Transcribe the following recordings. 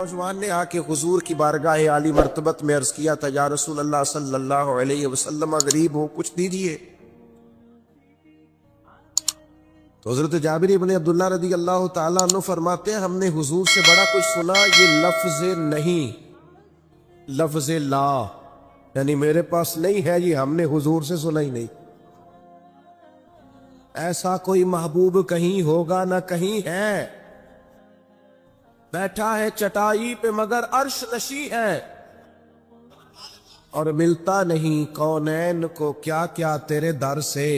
نوجوان نے آ کے حضور کی بارگاہ عالی مرتبت میں عرض کیا تھا، یا رسول اللہ صلی اللہ علیہ وسلم غریب ہوں، کچھ دیجئے۔ تو حضرت جابر بن عبداللہ رضی اللہ تعالیٰ عنہ فرماتے ہیں، ہم نے حضور سے بڑا کچھ سنا، یہ لفظ نہیں، لفظ لا، یعنی میرے پاس نہیں ہے، یہ ہم نے حضور سے سنا ہی نہیں۔ ایسا کوئی محبوب کہیں ہوگا نہ کہیں ہے، بیٹھا ہے چٹائی پہ مگر عرش نشی ہے، اور ملتا نہیں کونین کو کیا کیا تیرے در سے،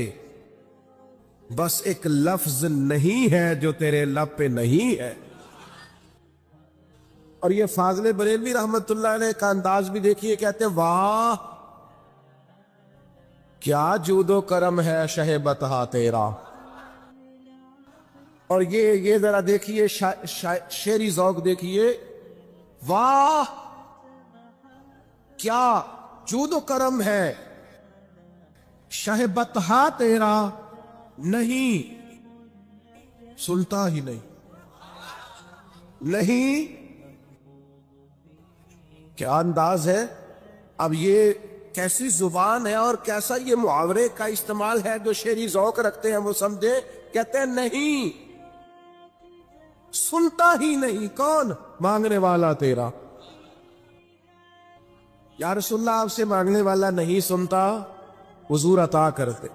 بس ایک لفظ نہیں ہے جو تیرے لب پہ نہیں ہے۔ اور یہ فاضل بریلوی رحمت اللہ علیہ کا انداز بھی دیکھیے، کہتے ہیں واہ کیا جود و کرم ہے شہ بطحا تیرا۔ اور یہ ذرا دیکھیے شعری ذوق دیکھیے، واہ کیا جود و کرم ہے شہ بطحا تیرا، نہیں سنتا ہی نہیں، نہیں، کیا انداز ہے۔ اب یہ کیسی زبان ہے اور کیسا یہ محاورے کا استعمال ہے، جو شعری ذوق رکھتے ہیں وہ سمجھے، کہتے ہیں نہیں سنتا ہی نہیں، کون؟ مانگنے والا تیرا۔ یا رسول اللہ آپ سے مانگنے والا نہیں سنتا، حضور عطا کرتے۔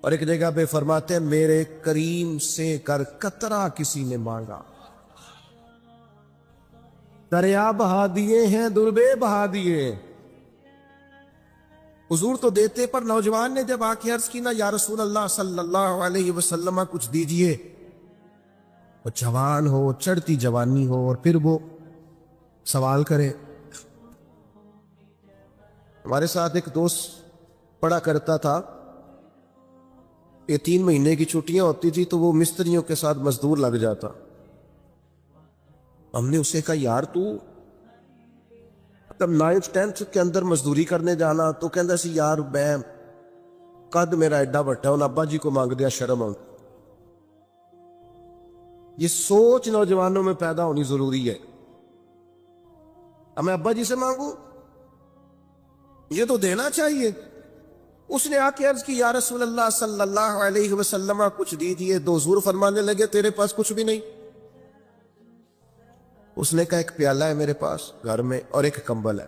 اور ایک جگہ پہ فرماتے ہیں، میرے کریم سے کر قطرہ کسی نے مانگا، دریا بہا دیے ہیں دربے بہا دیے۔ حضور تو دیتے، پر نوجوان نے جب آ کے عرض کی نا، یا رسول اللہ صلی اللہ علیہ وسلم کچھ دیجئے، وہ جوان ہو، چڑھتی جوانی ہو، اور پھر وہ سوال کرے۔ ہمارے ساتھ ایک دوست پڑھا کرتا تھا، یہ 3 مہینے کی چھٹیاں ہوتی تھی تو وہ مستریوں کے ساتھ مزدور لگ جاتا۔ ہم نے اسے کہا، یار تو تب 9th 10th کے اندر مزدوری کرنے جانا، تو کہندا سی یار میں قد میرا ایڈا بٹا، ان ابا جی کو مانگ دیا شرم آؤں۔ یہ سوچ نوجوانوں میں پیدا ہونی ضروری ہے، اب میں ابا جی سے مانگوں، یہ تو دینا چاہیے۔ اس نے آ کے عرض کی، یا رسول اللہ صلی اللہ علیہ وسلم کچھ دیجئے۔ تو حضور فرمانے لگے، تیرے پاس کچھ بھی نہیں؟ اس نے کہا، ایک پیالہ ہے میرے پاس گھر میں اور ایک کمبل ہے۔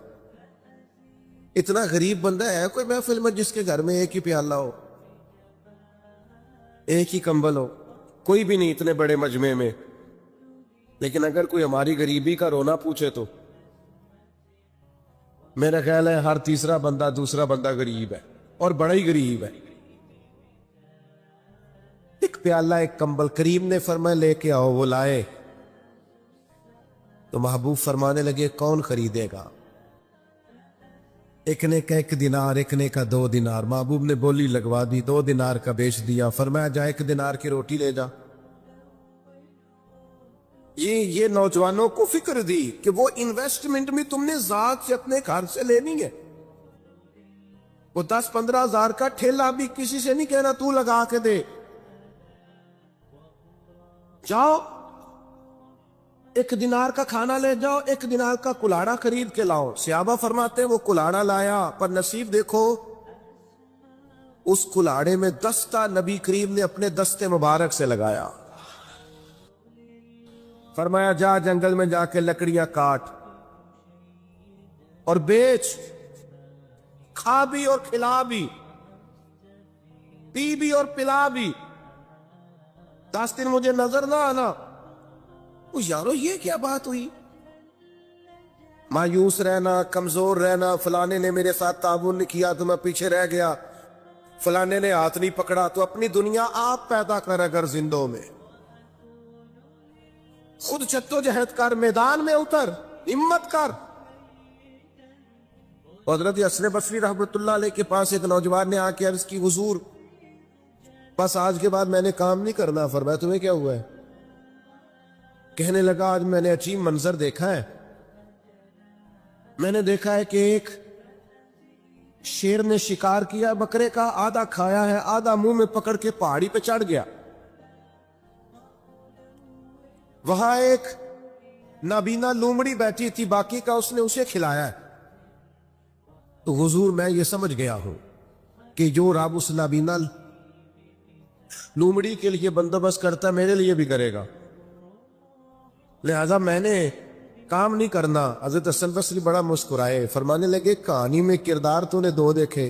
اتنا غریب بندہ ہے کوئی محفل میں جس کے گھر میں ایک ہی پیالہ ہو، ایک ہی کمبل ہو؟ کوئی بھی نہیں اتنے بڑے مجمع میں۔ لیکن اگر کوئی ہماری غریبی کا رونا پوچھے تو میرا خیال ہے ہر تیسرا بندہ دوسرا بندہ غریب ہے، اور بڑا ہی غریب ہے۔ ایک پیالہ ایک کمبل، کریم نے فرمایا لے کے آؤ، وہ لائے۔ تو محبوب فرمانے لگے، کون خریدے گا؟ ایک نے کہا 1 دینار، ایک نے کہا 2 دینار۔ محبوب نے بولی لگوا دی، 2 دینار کا بیچ دیا۔ فرمایا جا 1 دینار کی روٹی لے جا۔ یہ نوجوانوں کو فکر دی کہ وہ انویسٹمنٹ بھی تم نے ذات سے اپنے گھر سے لینی ہے۔ وہ 10-15 ہزار کا ٹھیلا بھی کسی سے نہیں کہنا تو لگا کے دے، جاؤ 1 دینار کا کھانا لے جاؤ، 1 دینار کا کلاڑا خرید کے لاؤ۔ صحابہ فرماتے ہیں وہ کلاڑا لایا، پر نصیب دیکھو اس کلاڑے میں دستہ نبی کریم نے اپنے دستے مبارک سے لگایا۔ فرمایا جا جنگل میں جا کے لکڑیاں کاٹ اور بیچ، کھا بھی اور کھلا بھی، پی بھی اور پلا بھی، 10 دن مجھے نظر نہ آنا۔ یارو یہ کیا بات ہوئی؟ مایوس رہنا، کمزور رہنا، فلانے نے میرے ساتھ تعاون نہیں کیا تو میں پیچھے رہ گیا، فلانے نے ہاتھ نہیں پکڑا، تو اپنی دنیا آپ پیدا کر، اگر زندوں میں خود جدوجہد کر، میدان میں اتر، ہمت کر۔ حضرت حسن بصری رحمت اللہ علیہ کے پاس ایک نوجوان نے آ کے عرض کی، حضور بس آج کے بعد میں نے کام نہیں کرنا۔ فرمایا تمہیں کیا ہوا ہے؟ کہنے لگا، آج میں نے عجیب منظر دیکھا ہے، میں نے دیکھا ہے کہ ایک شیر نے شکار کیا بکرے کا، آدھا کھایا ہے، آدھا منہ میں پکڑ کے پہاڑی پہ چڑھ گیا۔ وہاں ایک نابینا لومڑی بیٹھی تھی، باقی کا اس نے اسے کھلایا ہے۔ تو حضور میں یہ سمجھ گیا ہوں کہ جو رب اس نابینا لومڑی کے لیے بندوبست کرتا ہے میرے لیے بھی کرے گا، لہذا میں نے کام نہیں کرنا۔ حضرت حسن بصری بڑا مسکرائے، فرمانے لگے کہانی میں کردار تو نے دو دیکھے،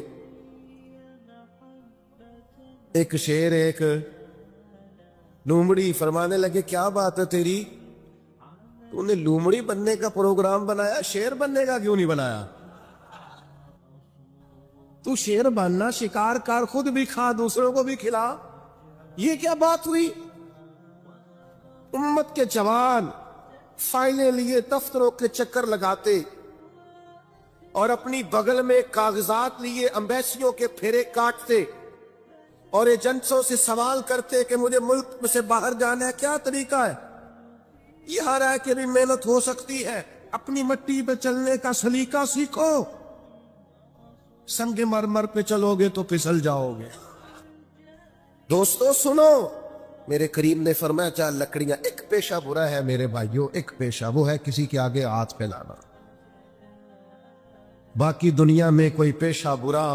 ایک شیر ایک لومڑی۔ فرمانے لگے کیا بات ہے تیری، تو نے لومڑی بننے کا پروگرام بنایا، شیر بننے کا کیوں نہیں بنایا؟ تو شیر بننا، شکار کر، خود بھی کھا دوسروں کو بھی کھلا، یہ کیا بات ہوئی؟ امت کے جوان فائلیں لیے دفتروں کے چکر لگاتے اور اپنی بغل میں کاغذات لیے امبیسیوں کے پھیرے کاٹتے اور ایجنٹوں سے سوال کرتے کہ مجھے ملک سے باہر جانا ہے، کیا طریقہ ہے؟ یہاں رہ کے بھی محنت ہو سکتی ہے، اپنی مٹی پہ چلنے کا سلیقہ سیکھو، سنگ مرمر پہ چلو گے تو پھسل جاؤ گے۔ دوستو سنو، میرے کریم نے فرمایا چاہ لکڑیاں، ایک پیشہ برا ہے میرے بھائیوں، ایک پیشہ، وہ ہے کسی کے آگے ہاتھ پھیلانا۔ باقی دنیا میں کوئی پیشہ برا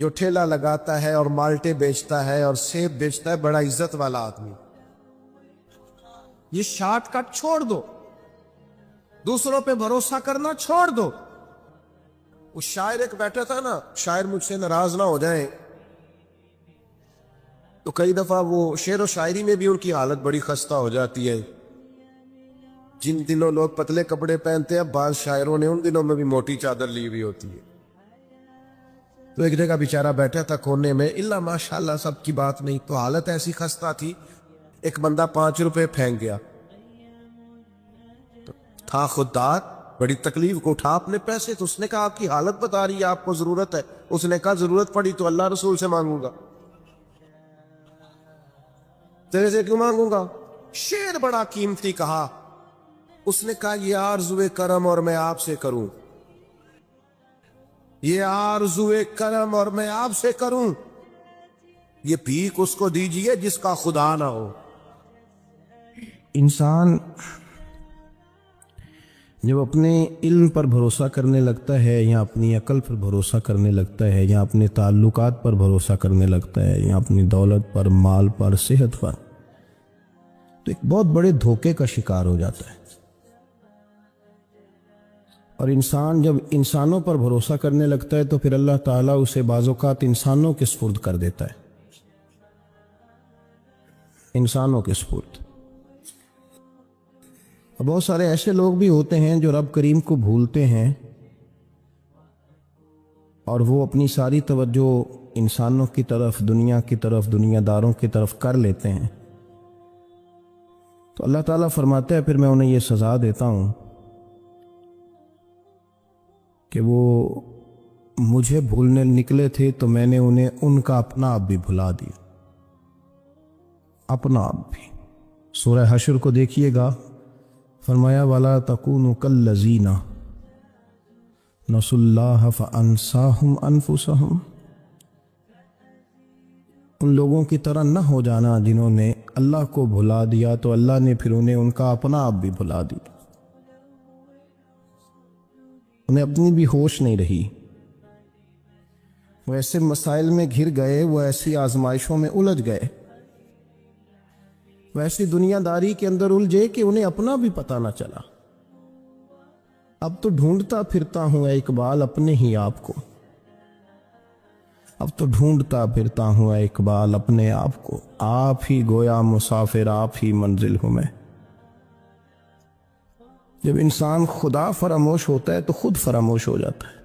جو ٹھیلا لگاتا ہے اور مالٹے بیچتا ہے اور سیب بیچتا ہے، بڑا عزت والا آدمی، یہ شارٹ کٹ چھوڑ دو، دوسروں پہ بھروسہ کرنا چھوڑ دو۔ وہ شاعر ایک بیٹھا تھا نا، شاعر مجھ سے ناراض نہ ہو جائیں، تو کئی دفعہ وہ شعر و شاعری میں بھی ان کی حالت بڑی خستہ ہو جاتی ہے۔ جن دنوں لوگ پتلے کپڑے پہنتے ہیں، بعض شاعروں نے ان دنوں میں بھی موٹی چادر لی ہوئی ہوتی ہے۔ تو ایک جگہ بیچارہ بیٹھا تھا کونے میں، اللہ ماشاءاللہ سب کی بات نہیں، تو حالت ایسی خستہ تھی، ایک بندہ 5 روپے پھینک گیا، تھا خوددار، بڑی تکلیف کو اٹھا اپنے پیسے، تو اس نے کہا آپ کی حالت بتا رہی ہے، آپ کو ضرورت ہے۔ اس نے کہا ضرورت پڑی تو اللہ رسول سے مانگوں گا، تیرے سے کیوں مانگوں گا؟ شعر بڑا قیمتی کہا، اس نے کہا یہ آرزوئے کرم اور میں آپ سے کروں، یہ آرزوئے کرم اور میں آپ سے کروں، یہ بھیک اس کو دیجئے جس کا خدا نہ ہو۔ انسان جب اپنے علم پر بھروسہ کرنے لگتا ہے یا اپنی عقل پر بھروسہ کرنے لگتا ہے یا اپنے تعلقات پر بھروسہ کرنے لگتا ہے یا اپنی دولت پر، مال پر، صحت پر، تو ایک بہت بڑے دھوکے کا شکار ہو جاتا ہے۔ اور انسان جب انسانوں پر بھروسہ کرنے لگتا ہے تو پھر اللہ تعالیٰ اسے بعض اوقات انسانوں کے سپرد کر دیتا ہے، انسانوں کے سپرد۔ بہت سارے ایسے لوگ بھی ہوتے ہیں جو رب کریم کو بھولتے ہیں اور وہ اپنی ساری توجہ انسانوں کی طرف، دنیا کی طرف، دنیا داروں کی طرف کر لیتے ہیں، تو اللہ تعالیٰ فرماتا ہے پھر میں انہیں یہ سزا دیتا ہوں کہ وہ مجھے بھولنے نکلے تھے تو میں نے انہیں ان کا اپنا آپ بھی بھلا دیا، اپنا آپ بھی۔ سورہ حشر کو دیکھیے گا، فرمایا وَلَا تَكُونُوا كَالَّذِينَ نَسُوا اللَّهَ فَأَنسَاهُمْ أَنفُسَهُمْ، ان لوگوں کی طرح نہ ہو جانا جنہوں نے اللہ کو بھلا دیا تو اللہ نے پھر انہیں ان کا اپنا آپ بھی بھلا دیا، انہیں اپنی بھی ہوش نہیں رہی، وہ ایسے مسائل میں گھر گئے، وہ ایسی آزمائشوں میں الجھ گئے، وہ ایسی دنیا داری کے اندر الجھے کہ انہیں اپنا بھی پتہ نہ چلا۔ اب تو ڈھونڈتا پھرتا ہوں اے اقبال اپنے ہی آپ کو، اب تو ڈھونڈتا پھرتا ہوں اے اقبال اپنے آپ کو، آپ ہی گویا مسافر، آپ ہی منزل ہوں میں۔ جب انسان خدا فراموش ہوتا ہے تو خود فراموش ہو جاتا ہے۔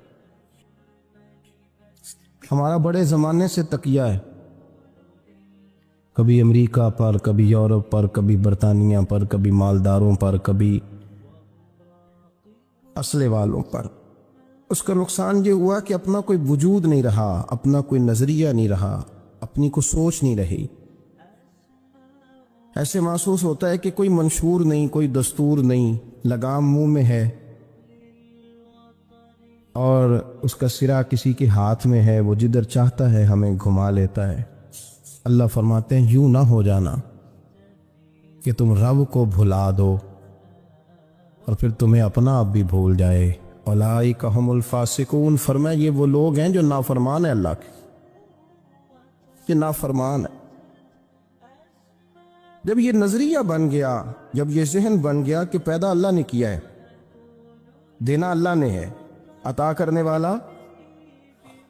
ہمارا بڑے زمانے سے تکیہ ہے، کبھی امریکہ پر، کبھی یورپ پر، کبھی برطانیہ پر، کبھی مالداروں پر، کبھی اسلحے والوں پر۔ اس کا نقصان یہ ہوا کہ اپنا کوئی وجود نہیں رہا، اپنا کوئی نظریہ نہیں رہا، اپنی کوئی سوچ نہیں رہی۔ ایسے محسوس ہوتا ہے کہ کوئی منشور نہیں، کوئی دستور نہیں، لگام منہ میں ہے اور اس کا سرا کسی کے ہاتھ میں ہے، وہ جدھر چاہتا ہے ہمیں گھما لیتا ہے۔ اللہ فرماتے ہیں یوں نہ ہو جانا، کہ تم رب کو بھلا دو اور پھر تمہیں اپنا آپ بھی بھول جائے۔ اولئک ھم الفاسقون، فرمایا یہ وہ لوگ ہیں جو نافرمان ہیں اللہ کے، یہ نافرمان ہے۔ جب یہ نظریہ بن گیا، جب یہ ذہن بن گیا کہ پیدا اللہ نے کیا ہے، دینا اللہ نے ہے، عطا کرنے والا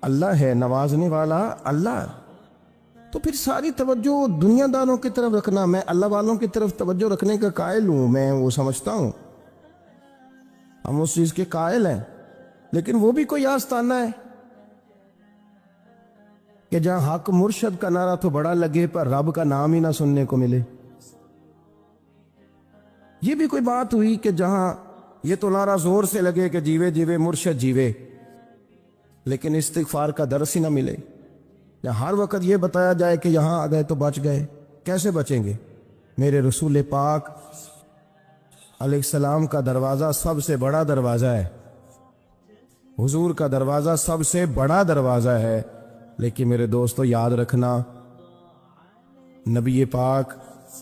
اللہ ہے، نوازنے والا اللہ ہے، تو پھر ساری توجہ دنیا داروں کی طرف رکھنا، میں اللہ والوں کی طرف توجہ رکھنے کا قائل ہوں، میں وہ سمجھتا ہوں، ہم اس چیز کے قائل ہیں، لیکن وہ بھی کوئی آستانہ ہے کہ جہاں حق مرشد کا نعرہ تو بڑا لگے پر رب کا نام ہی نہ سننے کو ملے۔ یہ بھی کوئی بات ہوئی کہ جہاں یہ تو نعرہ زور سے لگے کہ جیوے جیوے مرشد جیوے، لیکن استغفار کا درس ہی نہ ملے، یا ہر وقت یہ بتایا جائے کہ یہاں آ گئے تو بچ گئے۔ کیسے بچیں گے؟ میرے رسول پاک علیہ السلام کا دروازہ سب سے بڑا دروازہ ہے، حضور کا دروازہ سب سے بڑا دروازہ ہے، لیکن میرے دوستو یاد رکھنا، نبی پاک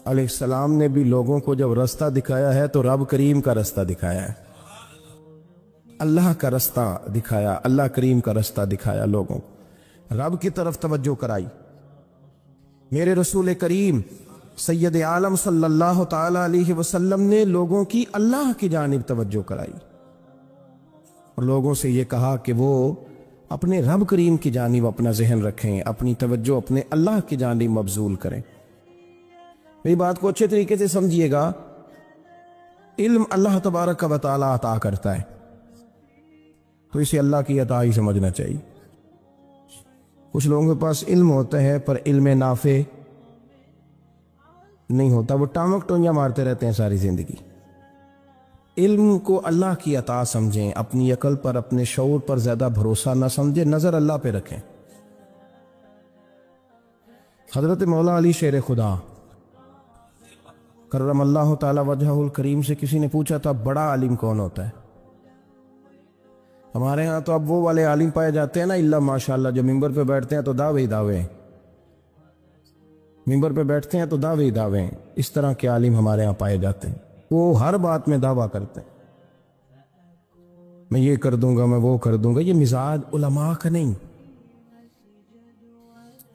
علیہ السلام نے بھی لوگوں کو جب رستہ دکھایا ہے تو رب کریم کا رستہ دکھایا ہے، اللہ کا رستہ دکھایا، اللہ کریم کا رستہ دکھایا، لوگوں کو رب کی طرف توجہ کرائی۔ میرے رسول کریم سید عالم صلی اللہ تعالی علیہ وسلم نے لوگوں کی اللہ کی جانب توجہ کرائی اور لوگوں سے یہ کہا کہ وہ اپنے رب کریم کی جانب اپنا ذہن رکھیں، اپنی توجہ اپنے اللہ کی جانب مبذول کریں۔ میری بات کو اچھے طریقے سے سمجھیے گا، علم اللہ تبارک و تعالی عطا کرتا ہے تو اسے اللہ کی عطا ہی سمجھنا چاہیے۔ کچھ لوگوں کے پاس علم ہوتا ہے پر علم نافع نہیں ہوتا، وہ ٹامک ٹونیاں مارتے رہتے ہیں ساری زندگی۔ علم کو اللہ کی عطا سمجھیں، اپنی عقل پر اپنے شعور پر زیادہ بھروسہ نہ سمجھیں، نظر اللہ پہ رکھیں۔ حضرت مولا علی شیر خدا کرم اللہ تعالی وجہہ الکریم سے کسی نے پوچھا تھا بڑا عالم کون ہوتا ہے؟ ہمارے ہاں تو اب وہ والے عالم پائے جاتے ہیں نا، اللہ ماشاءاللہ، جو ممبر پہ بیٹھتے ہیں تو دعوے ہی دعوے ہیں، ممبر پہ بیٹھتے ہیں تو دعوے ہی دعوے ہیں، اس طرح کے عالم ہمارے ہاں پائے جاتے ہیں، وہ ہر بات میں دعویٰ کرتے ہیں، میں یہ کر دوں گا، میں وہ کر دوں گا۔ یہ مزاج علماء کا نہیں۔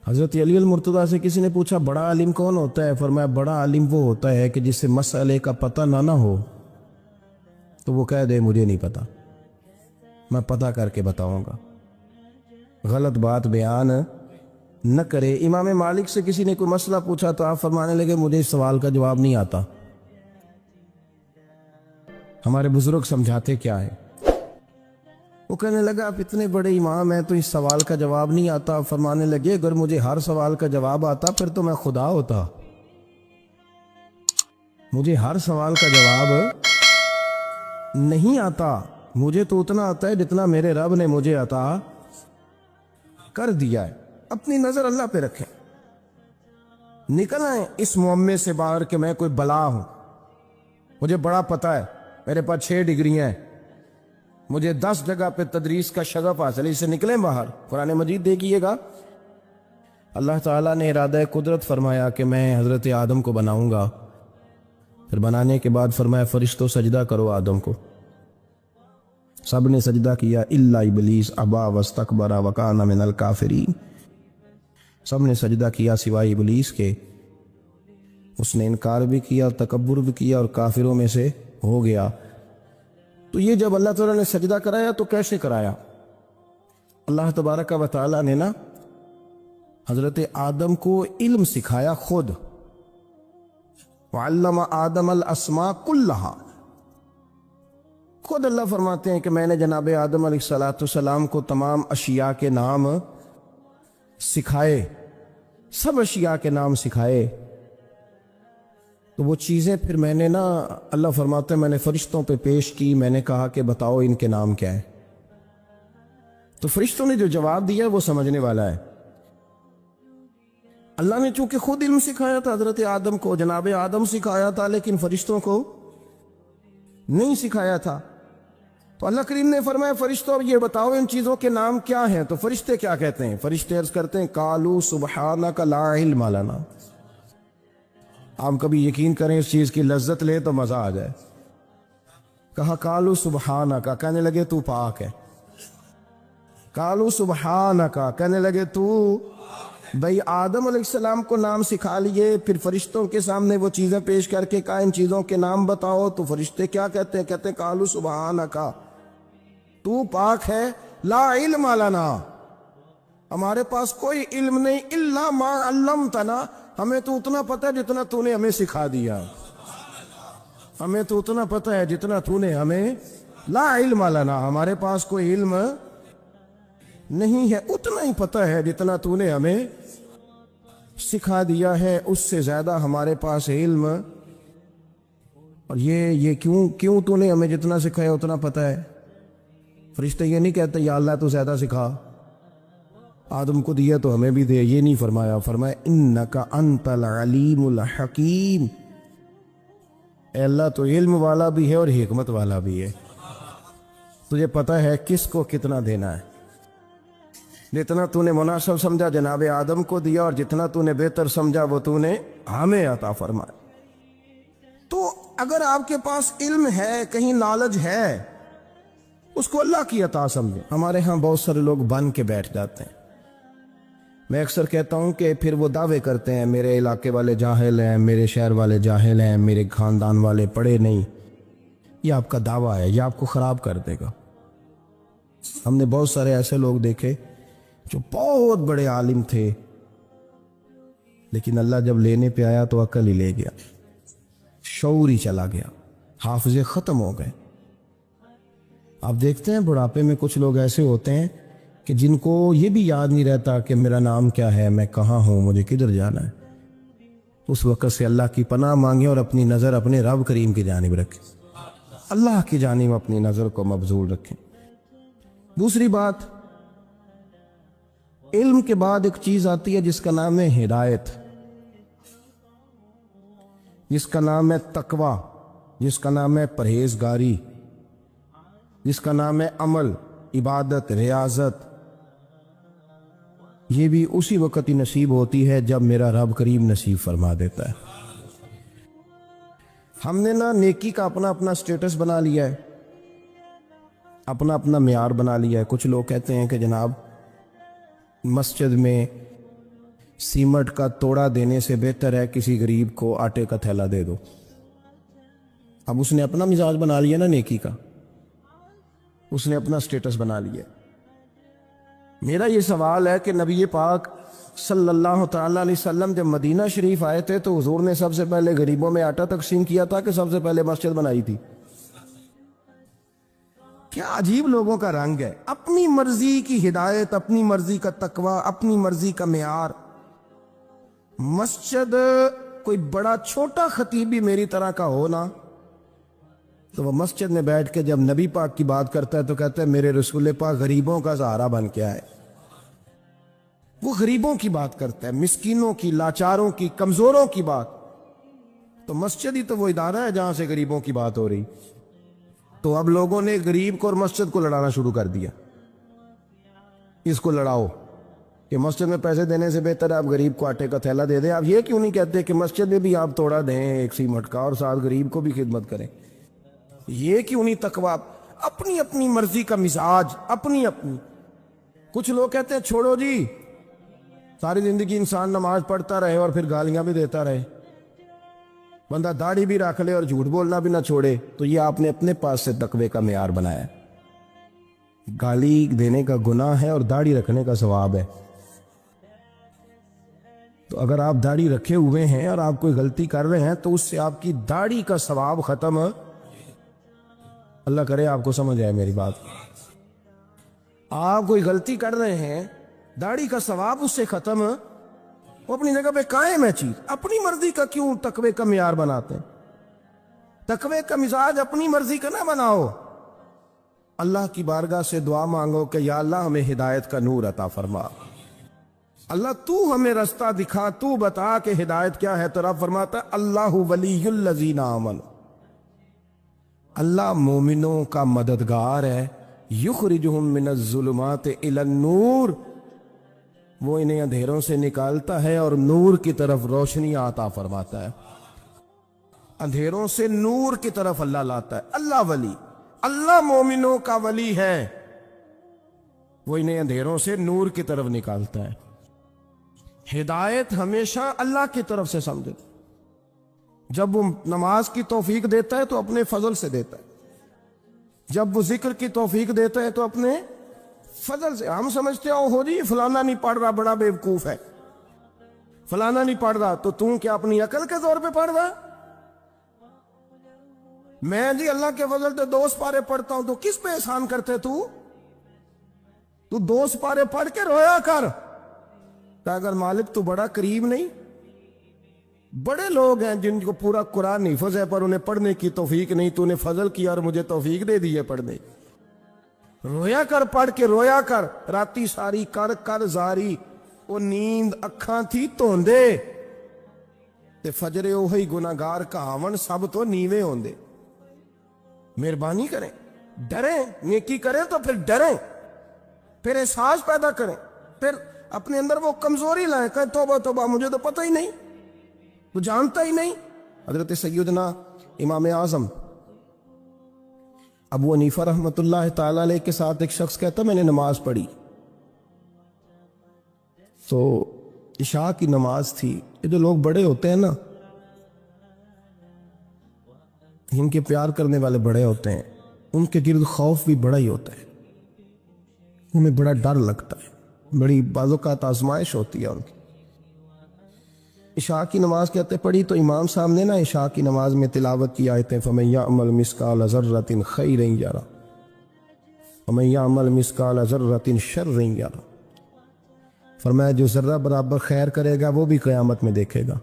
حضرت علی المرتضیٰ سے کسی نے پوچھا بڑا عالم کون ہوتا ہے؟ فرمایا بڑا عالم وہ ہوتا ہے کہ جسے مسئلے کا پتہ نہ ہو تو وہ کہہ دے مجھے نہیں پتا، میں پتہ کر کے بتاؤں گا، غلط بات بیان نہ کرے۔ امام مالک سے کسی نے کوئی مسئلہ پوچھا تو آپ فرمانے لگے مجھے اس سوال کا جواب نہیں آتا۔ ہمارے بزرگ سمجھاتے کیا ہے؟ وہ کہنے لگا آپ اتنے بڑے امام ہیں تو اس سوال کا جواب نہیں آتا۔ فرمانے لگے اگر مجھے ہر سوال کا جواب آتا پھر تو میں خدا ہوتا، مجھے ہر سوال کا جواب نہیں آتا، مجھے تو اتنا آتا ہے جتنا میرے رب نے مجھے عطا کر دیا ہے۔ اپنی نظر اللہ پہ رکھیں، نکل آئیں اس معمے سے باہر کہ میں کوئی بلا ہوں، مجھے بڑا پتا ہے، میرے پاس 6 ڈگریاں ہیں، مجھے 10 جگہ پہ تدریس کا شغف حاصل ہے، اس سے نکلیں باہر۔ قرآن مجید دیکھیے گا، اللہ تعالیٰ نے ارادہ قدرت فرمایا کہ میں حضرت آدم کو بناؤں گا، پھر بنانے کے بعد فرمایا فرشتوں سجدہ کرو آدم کو، سب نے سجدہ کیا الا ابلیس ابا واستکبر وکان من الکافرین، سب نے سجدہ کیا سوائے ابلیس کے، اس نے انکار بھی کیا اور تکبر بھی کیا اور کافروں میں سے ہو گیا۔ تو یہ جب اللہ تعالیٰ نے سجدہ کرایا تو کیسے کرایا؟ اللہ تبارک و تعالیٰ نے نا حضرت آدم کو علم سکھایا خود، وعلم آدم الاسماء کلہا، خود اللہ فرماتے ہیں کہ میں نے جناب آدم علیہ السلام کو تمام اشیاء کے نام سکھائے، سب اشیاء کے نام سکھائے۔ تو وہ چیزیں پھر میں نے نا، اللہ فرماتے ہیں میں نے فرشتوں پہ پیش کی، میں نے کہا کہ بتاؤ ان کے نام کیا ہے، تو فرشتوں نے جو جواب دیا وہ سمجھنے والا ہے۔ اللہ نے چونکہ خود علم سکھایا تھا حضرت آدم کو، جناب آدم سکھایا تھا، لیکن فرشتوں کو نہیں سکھایا تھا، تو اللہ کریم نے فرمایا فرشتوں اب یہ بتاؤ ان چیزوں کے نام کیا ہیں؟ تو فرشتے کیا کہتے ہیں؟ فرشتے عرض کرتے ہیں قالوا سبحانک لا علم لنا، آپ کبھی یقین کریں اس چیز کی لذت لیں تو مزہ آ جائے. کہا قالوا سبحانک، کہنے لگے تو پاک ہے. قالوا سبحانک، کہنے لگے تو. بھئی آدم علیہ السلام کو نام سکھا لیے، پھر فرشتوں کے سامنے وہ چیزیں پیش کر کے کہا ان چیزوں کے نام بتاؤ، تو فرشتے کیا کہتے ہیں؟ کہتے ہیں قالوا سبحانک، تو پاک ہے. لا علم لنا، ہمارے پاس کوئی علم نہیں. الا ما علمتنا، ہمیں تو اتنا پتہ ہے جتنا تو نے ہمیں سکھا دیا. ہمیں تو اتنا پتہ ہے جتنا تو نے ہمیں. لا علم لنا، ہمارے پاس کوئی علم نہیں ہے، اتنا ہی پتہ ہے جتنا تو نے ہمیں سکھا دیا ہے، اس سے زیادہ ہمارے پاس علم. اور یہ کیوں تو نے ہمیں جتنا سکھایا اتنا پتہ ہے؟ فرشتے یہ نہیں کہتے یا اللہ تو زیادہ سکھا، آدم کو دیا تو ہمیں بھی دے. یہ نہیں فرمایا، فرمایا انک انت العلیم الحکیم. اے اللہ تو علم والا بھی ہے اور حکمت والا بھی ہے، تجھے پتہ ہے کس کو کتنا دینا ہے. جتنا تو نے مناسب سمجھا جناب آدم کو دیا، اور جتنا تو نے بہتر سمجھا وہ تو نے ہمیں عطا فرمایا. تو اگر آپ کے پاس علم ہے، کہیں نالج ہے، اس کو اللہ کی عطا سمجھیں. ہمارے ہاں بہت سارے لوگ بن کے بیٹھ جاتے ہیں. میں اکثر کہتا ہوں کہ پھر وہ دعوے کرتے ہیں میرے علاقے والے جاہل ہیں، میرے شہر والے جاہل ہیں، میرے خاندان والے پڑھے نہیں. یہ آپ کا دعویٰ ہے، یہ آپ کو خراب کر دے گا. ہم نے بہت سارے ایسے لوگ دیکھے جو بہت بڑے عالم تھے، لیکن اللہ جب لینے پہ آیا تو عقل ہی لے گیا، شعور ہی چلا گیا، حافظے ختم ہو گئے. آپ دیکھتے ہیں بڑھاپے میں کچھ لوگ ایسے ہوتے ہیں کہ جن کو یہ بھی یاد نہیں رہتا کہ میرا نام کیا ہے، میں کہاں ہوں، مجھے کدھر جانا ہے. اس وقت سے اللہ کی پناہ مانگیں اور اپنی نظر اپنے رب کریم کی جانب رکھیں، اللہ کی جانب اپنی نظر کو مبذول رکھیں. دوسری بات، علم کے بعد ایک چیز آتی ہے جس کا نام ہے ہدایت، جس کا نام ہے تقوی، جس کا نام ہے پرہیزگاری، جس کا نام ہے عمل، عبادت، ریاضت. یہ بھی اسی وقت ہی نصیب ہوتی ہے جب میرا رب کریم نصیب فرما دیتا ہے. ہم نے نا نیکی کا اپنا اپنا سٹیٹس بنا لیا ہے، اپنا اپنا معیار بنا لیا ہے. کچھ لوگ کہتے ہیں کہ جناب مسجد میں سیمنٹ کا توڑا دینے سے بہتر ہے کسی غریب کو آٹے کا تھیلا دے دو. اب اس نے اپنا مزاج بنا لیا نا نیکی کا، اس نے اپنا سٹیٹس بنا لیا. میرا یہ سوال ہے کہ نبی پاک صلی اللہ تعالیٰ علیہ وسلم جب مدینہ شریف آئے تھے تو حضور نے سب سے پہلے غریبوں میں آٹا تقسیم کیا تھا کہ سب سے پہلے مسجد بنائی تھی؟ کیا عجیب لوگوں کا رنگ ہے، اپنی مرضی کی ہدایت، اپنی مرضی کا تقوی، اپنی مرضی کا معیار. مسجد کوئی بڑا چھوٹا خطیب بھی میری طرح کا ہو نا، تو وہ مسجد میں بیٹھ کے جب نبی پاک کی بات کرتا ہے تو کہتا ہے میرے رسول پاک غریبوں کا سہارا بن کے آئے. وہ غریبوں کی بات کرتا ہے، مسکینوں کی، لاچاروں کی، کمزوروں کی بات. تو مسجد ہی تو وہ ادارہ ہے جہاں سے غریبوں کی بات ہو رہی. تو اب لوگوں نے غریب کو اور مسجد کو لڑانا شروع کر دیا. اس کو لڑاؤ کہ مسجد میں پیسے دینے سے بہتر ہے آپ غریب کو آٹے کا تھیلا دے دیں. آپ یہ کیوں نہیں کہتے کہ مسجد میں بھی آپ توڑا دیں ایک سیمنٹ کا اور ساتھ غریب کو بھی خدمت کریں؟ یہ کیوں نہیں تقویٰ؟ اپنی اپنی مرضی کا مزاج، اپنی اپنی. کچھ لوگ کہتے ہیں چھوڑو جی، ساری زندگی انسان نماز پڑھتا رہے اور پھر گالیاں بھی دیتا رہے، بندہ داڑھی بھی رکھ لے اور جھوٹ بولنا بھی نہ چھوڑے. تو یہ آپ نے اپنے پاس سے تقوی کا معیار بنایا ہے. گالی دینے کا گناہ ہے اور داڑھی رکھنے کا ثواب ہے. تو اگر آپ داڑھی رکھے ہوئے ہیں اور آپ کوئی غلطی کر رہے ہیں تو اس سے آپ کی داڑھی کا ثواب ختم. اللہ کرے آپ کو سمجھ آئے میری بات. آپ کوئی غلطی کر رہے ہیں، داڑھی کا ثواب اس سے ختم. وہ اپنی جگہ پہ قائم ہے چیز. اپنی مرضی کا کیوں تقوی کا معیار بناتے ہیں؟ تقوی کا مزاج اپنی مرضی کا نہ بناؤ. اللہ کی بارگاہ سے دعا مانگو کہ یا اللہ ہمیں ہدایت کا نور عطا فرما. اللہ تو ہمیں رستہ دکھا، تو بتا کہ ہدایت کیا ہے. تو رب فرماتا ہے اللہ ولی الذین آمنوا، اللہ مومنوں کا مددگار ہے. یخرجہم من الظلمات الی النور، وہ انہیں اندھیروں سے نکالتا ہے اور نور کی طرف روشنی عطا فرماتا ہے. اندھیروں سے نور کی طرف اللہ لاتا ہے. اللہ ولی، اللہ مومنوں کا ولی ہے، وہ انہیں اندھیروں سے نور کی طرف نکالتا ہے. ہدایت ہمیشہ اللہ کی طرف سے سمجھے. جب وہ نماز کی توفیق دیتا ہے تو اپنے فضل سے دیتا ہے، جب وہ ذکر کی توفیق دیتا ہے تو اپنے فضل سے. ہم سمجھتے ہو جی فلانا نہیں پڑھ رہا بڑا بیوقوف ہے، فلانا نہیں پڑھ رہا، تو تم کیا اپنی عقل کے زور پہ پڑھ رہا؟ میں جی اللہ کے فضل سے 2 سپارے پڑھتا ہوں، تو کس پہ احسان کرتے تو 2 سپارے پڑھ کے رویا کر. کہ اگر مالک تو بڑا قریب نہیں. بڑے لوگ ہیں جن کو پورا قرآن حفظ ہے پر انہیں پڑھنے کی توفیق نہیں، تو انہیں فضل کیا اور مجھے توفیق دے دی ہے پڑھنے. رویا کر، پڑھ کے رویا کر. راتی ساری کر کر زاری، وہ نیند اکھاں تھی توندے تے فجرے اوہی گناہگار کہاون سب تو نیوے ہوندے. مہربانی کریں، ڈریں، نیکی کریں تو پھر ڈریں، پھر احساس پیدا کریں، پھر اپنے اندر وہ کمزوری لائیں. کہیں توبہ توبہ، مجھے تو پتہ ہی نہیں، تو جانتا ہی نہیں. حضرت سیدنا امام اعظم ابو حنیفہ رحمۃ اللہ تعالی علیہ کے ساتھ ایک شخص کہتا میں نے نماز پڑھی، تو عشاء کی نماز تھی. یہ جو لوگ بڑے ہوتے ہیں نا، جن کے پیار کرنے والے بڑے ہوتے ہیں، ان کے گرد خوف بھی بڑا ہی ہوتا ہے، انہیں بڑا ڈر لگتا ہے، بڑی بعض اوقات آزمائش ہوتی ہے ان کی. عشاء کی نماز کہتے پڑھی تو امام صاحب نے نا عشاء کی نماز میں تلاوت کی آیتیں فَمَن يَعْمَلْ مِثْقَالَ ذَرَّةٍ خَيْرًا يَرَهُ وَمَن يَعْمَلْ مِثْقَالَ ذَرَّةٍ شَرًّا يَرَهُ. فرمایا جو ذرہ برابر خیر کرے گا وہ بھی قیامت میں دیکھے گا،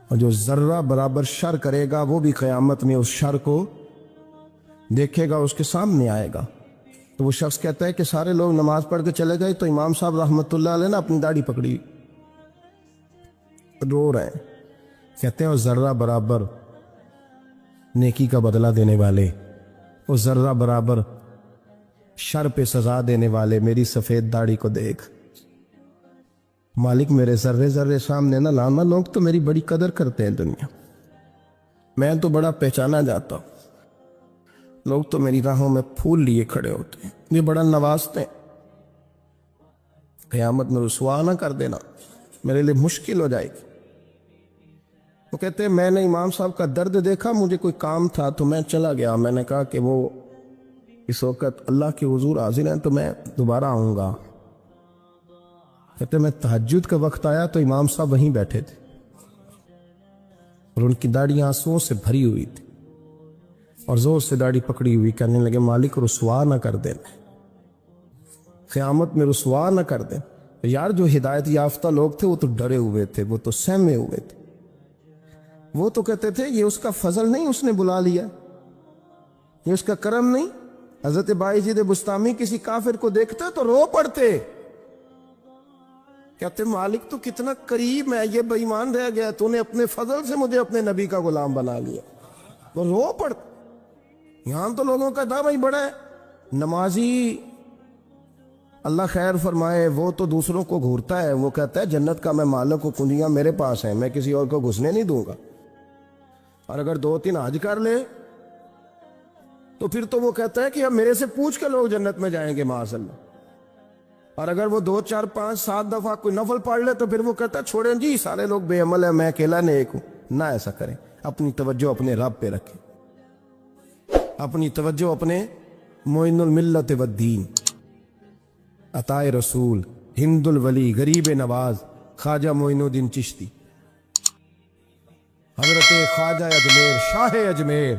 اور جو ذرہ برابر شر کرے گا وہ بھی قیامت میں اس شر کو دیکھے گا، اس کے سامنے آئے گا. تو وہ شخص کہتا ہے کہ سارے لوگ نماز پڑھ کے چلے گئے، تو امام صاحب رحمۃ اللہ علیہ نے اپنی داڑھی پکڑی، رو رہے ہیں. کہتے ہیں وہ ذرہ برابر نیکی کا بدلہ دینے والے، وہ ذرہ برابر شر پہ سزا دینے والے، میری سفید داڑھی کو دیکھ. مالک میرے ذرے ذرے سامنے نہ لانا. لوگ تو میری بڑی قدر کرتے ہیں دنیا، میں تو بڑا پہچانا جاتا ہوں، لوگ تو میری راہوں میں پھول لیے کھڑے ہوتے ہیں، یہ بڑا نوازتے ہیں. قیامت میں رسوا نہ کر دینا، میرے لیے مشکل ہو جائے گی. وہ کہتے ہیں میں نے امام صاحب کا درد دیکھا، مجھے کوئی کام تھا تو میں چلا گیا. میں نے کہا کہ وہ اس وقت اللہ کے حضور حاضر ہیں تو میں دوبارہ آؤں گا. کہتے ہیں میں تہجد کا وقت آیا تو امام صاحب وہیں بیٹھے تھے اور ان کی داڑھی آنسوؤں سے بھری ہوئی تھی اور زور سے داڑھی پکڑی ہوئی. کہنے لگے مالک رسوا نہ کر دینا، قیامت میں رسوا نہ کر دیں. یار جو ہدایت یافتہ لوگ تھے وہ تو ڈرے ہوئے تھے، وہ تو سہمے ہوئے تھے. وہ تو کہتے تھے یہ اس کا فضل نہیں، اس نے بلا لیا، یہ اس کا کرم نہیں. حضرت بایزید بسطامی کسی کافر کو دیکھتے تو رو پڑتے، کہتے مالک تو کتنا قریب ہے، یہ بے ایمان رہ گیا، تو نے اپنے فضل سے مجھے اپنے نبی کا غلام بنا لیا. وہ رو پڑتے. یہاں تو لوگوں کا دعویٰ ہی بڑا ہے. نمازی اللہ خیر فرمائے وہ تو دوسروں کو گھورتا ہے، وہ کہتا ہے جنت کا میں مالک ہوں، کنجیاں میرے پاس ہیں، میں کسی اور کو گھسنے نہیں دوں گا. اور اگر 2-3 حج کر لے تو پھر تو وہ کہتا ہے کہ اب میرے سے پوچھ کے لوگ جنت میں جائیں گے معاذ اللہ. اور اگر وہ 2 4 5 7 دفعہ کوئی نفل پڑھ لے تو پھر وہ کہتا ہے چھوڑیں جی سارے لوگ بے عمل ہیں، میں اکیلا نیک ہوں. نہ ایسا کریں، اپنی توجہ اپنے رب پہ رکھیں، اپنی توجہ اپنے معین الملت والدین، عطا رسول، ہند الولی، غریب نواز، خواجہ معین الدین چشتی، حضرت خواجہ اجمیر، شاہ اجمیر.